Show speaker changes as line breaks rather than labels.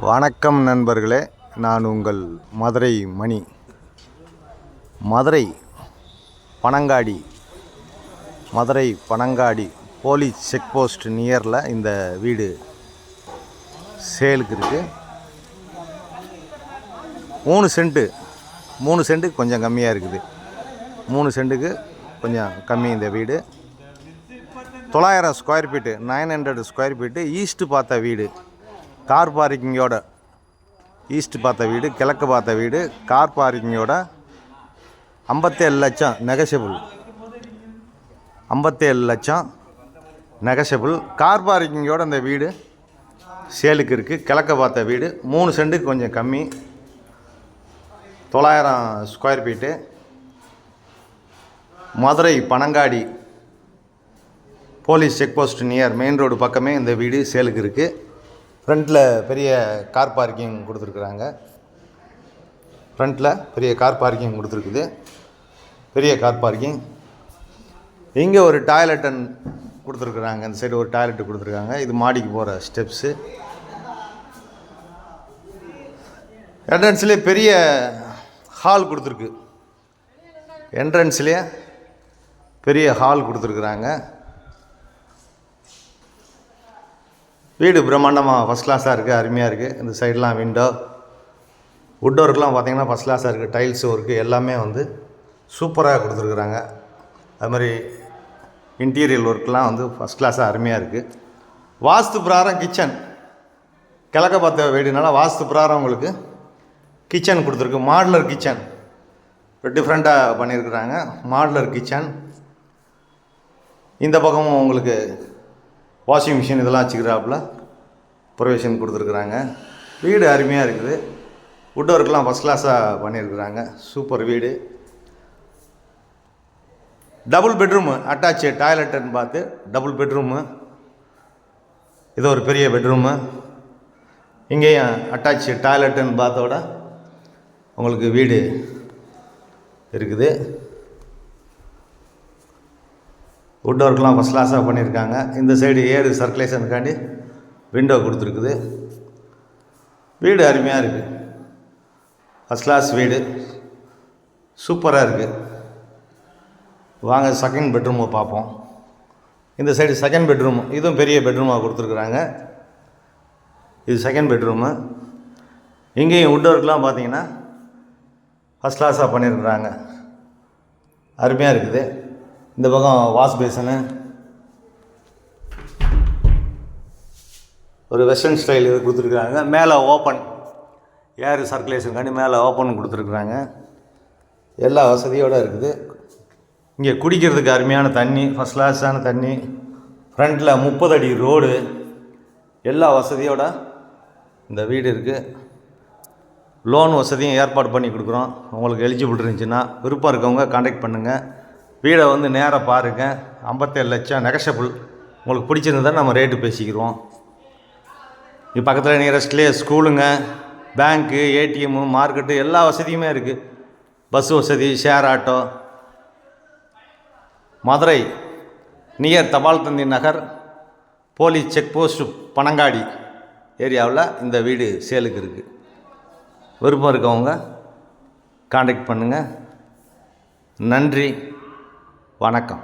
வணக்கம் நண்பர்களே, நான் உங்கள் Madurai Mani. Madurai Panangadi police check post நியரில் இந்த வீடு சேலுக்கு இருக்குது. 3 சென்ட்டு கொஞ்சம் கம்மியாக இருக்குது. 3 சென்ட்டுக்கு கொஞ்சம் கம்மி இந்த வீடு. 900 square feet, 900 square feet. East பார்த்த வீடு, கார் பார்க்கிங்கோட. ஈஸ்ட் பார்த்த வீடு, கிழக்கு பார்த்த வீடு, கார் பார்க்கிங்கோட. 57 லட்சம் நெகஷியபிள். 57 லட்சம் நெகஷியபிள். கார் பார்க்கிங்கோட இந்த வீடு சேலுக்கு இருக்குது. கிழக்க பார்த்த வீடு 3 சென்ட்டுக்கு கொஞ்சம் கம்மி. 900 square feet. Madurai Panangadi police check post near main road பக்கமே இந்த வீடு சேலுக்கு இருக்குது. ஃப்ரண்ட்டில் பெரிய கார் பார்க்கிங் கொடுத்துருக்குறாங்க. பெரிய கார் பார்க்கிங். இங்கே ஒரு டாய்லெட்டன் கொடுத்துருக்குறாங்க. இந்த சைடு ஒரு டாய்லெட்டு கொடுத்துருக்காங்க. இது மாடிக்கு போகிற ஸ்டெப்ஸு. என்ட்ரன்ஸ்லேயே பெரிய ஹால் கொடுத்துருக்கு. வீடு பிரம்மாண்டமாக ஃபஸ்ட் கிளாஸாக இருக்குது, அருமையாக இருக்குது. இந்த சைடெலாம் விண்டோ, வுட் ஒர்க்லாம் பார்த்திங்கன்னா ஃபஸ்ட் கிளாஸாக இருக்குது. டைல்ஸ் ஒர்க்கு எல்லாமே சூப்பராக கொடுத்துருக்குறாங்க. அது மாதிரி இன்டீரியர் ஒர்க்லாம் ஃபஸ்ட் கிளாஸாக அருமையாக இருக்குது. வாஸ்து பிரகாரம் கிச்சன், கிழக்க பார்த்த வீடுனால வாஸ்து பிரகாரம் உங்களுக்கு கிச்சன் கொடுத்துருக்கு. மாடுலர் கிச்சன் டிஃப்ரெண்ட்டாக பண்ணியிருக்கிறாங்க. Modular kitchen. இந்த பக்கமும் உங்களுக்கு வாஷிங் மிஷின் இதெல்லாம் வச்சுக்கிறாப்புல ப்ரொவிஷன் கொடுத்துருக்குறாங்க. வீடு அருமையாக இருக்குது. வுட் ஒர்க்லாம் ஃபஸ்ட் கிளாஸாக பண்ணியிருக்கிறாங்க. சூப்பர் வீடு. டபுள் பெட்ரூமு, அட்டாச்சு டாய்லெட்டுன்னு பார்த்து டபுள் பெட்ரூமு. இது ஒரு பெரிய பெட்ரூமு. இங்கேயும் அட்டாச்சு டாய்லெட்டுன்னு பார்த்தோட உங்களுக்கு வீடு இருக்குது. வுட் ஒர்க்லாம் ஃபஸ்ட் கிளாஸாக பண்ணியிருக்காங்க. இந்த சைடு ஏர் சர்க்குலேஷனுக்காண்டி விண்டோ கொடுத்துருக்குது. வீடு அருமையாக இருக்குது. ஃபஸ்ட் கிளாஸ் வீடு, சூப்பராக இருக்குது. வாங்க செகண்ட் பெட்ரூமை பார்ப்போம். இந்த சைடு செகண்ட் பெட்ரூம், இதுவும் பெரிய பெட்ரூமாக கொடுத்துருக்குறாங்க. இது செகண்ட் பெட்ரூமு. இங்கேயும் வுட் ஒர்க்லாம் பார்த்தீங்கன்னா ஃபஸ்ட் கிளாஸாக பண்ணியிருக்கிறாங்க. அருமையாக இருக்குது. இந்த பக்கம் வாஷ் பேசனு, ஒரு வெஸ்டர்ன் ஸ்டைல் இது கொடுத்துருக்குறாங்க. மேலே ஓப்பன் ஏர் சர்க்குலேஷனுக்காண்டி மேலே ஓப்பன் கொடுத்துருக்குறாங்க. எல்லா வசதியோடு இருக்குது. இங்கே குடிக்கிறதுக்கு அருமையான தண்ணி, ஃபஸ்ட் கிளாஸான தண்ணி. ஃப்ரண்ட்டில் 30 அடி ரோடு, எல்லா வசதியோடு இந்த வீடு இருக்குது. லோன் வசதியும் ஏற்பாடு பண்ணி கொடுக்குறோம். உங்களுக்கு எலிஜிபிள் இருந்துச்சுன்னா விருப்பம் இருக்கவங்க கான்டாக்ட் பண்ணுங்கள். வீடை நேராக பாருங்கள். 57 லட்சம் நெகஷியபிள். உங்களுக்கு பிடிச்சிருந்தா நம்ம ரேட்டு பேசிக்கிறோம். இங்கே பக்கத்தில் நியரஸ்ட்லேயே ஸ்கூலுங்க, பேங்க்கு, ஏடிஎம்மு, மார்க்கெட்டு எல்லா வசதியுமே இருக்குது. பஸ் வசதி, ஷேர் ஆட்டோ. மதுரை நியர் தபால் தந்தி நகர் போலீஸ் செக் போஸ்ட் பனங்காடி ஏரியாவில் இந்த வீடு சேலுக்கு இருக்குது. விருப்பம் இருக்கவங்க கான்டாக்ட் பண்ணுங்கள். நன்றி, வணக்கம்.